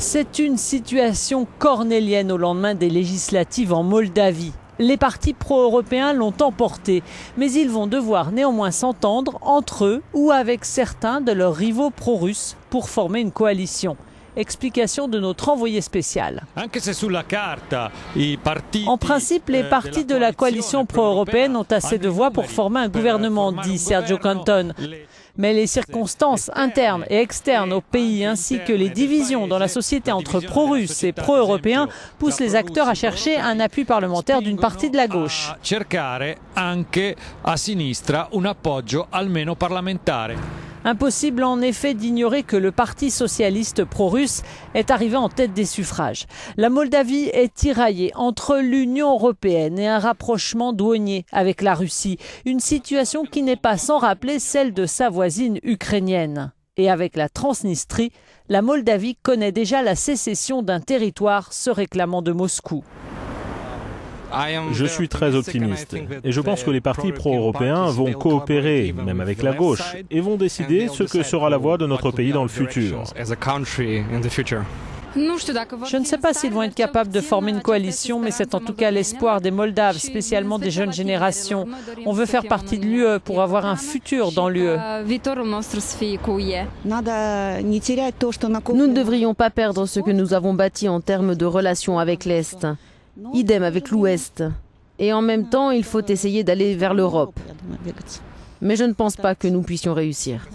C'est une situation cornélienne au lendemain des législatives en Moldavie. Les partis pro-européens l'ont emporté, mais ils vont devoir néanmoins s'entendre entre eux ou avec certains de leurs rivaux pro-russes pour former une coalition. Explication de notre envoyé spécial. En principe, les partis de la coalition pro-européenne ont assez de voix pour former un gouvernement, dit Sergio Canton. Mais les circonstances internes et externes au pays ainsi que les divisions dans la société entre pro-russes et pro-européens poussent les acteurs à chercher un appui parlementaire d'une partie de la gauche. Impossible en effet d'ignorer que le parti socialiste pro-russe est arrivé en tête des suffrages. La Moldavie est tiraillée entre l'Union européenne et un rapprochement douanier avec la Russie. Une situation qui n'est pas sans rappeler celle de sa voisine ukrainienne. Et avec la Transnistrie, la Moldavie connaît déjà la sécession d'un territoire se réclamant de Moscou. Je suis très optimiste et je pense que les partis pro-européens vont coopérer, même avec la gauche, et vont décider ce que sera la voie de notre pays dans le futur. Je ne sais pas s'ils vont être capables de former une coalition, mais c'est en tout cas l'espoir des Moldaves, spécialement des jeunes générations. On veut faire partie de l'UE pour avoir un futur dans l'UE. Nous ne devrions pas perdre ce que nous avons bâti en termes de relations avec l'Est. Idem avec l'Ouest. Et en même temps, il faut essayer d'aller vers l'Europe. Mais je ne pense pas que nous puissions réussir.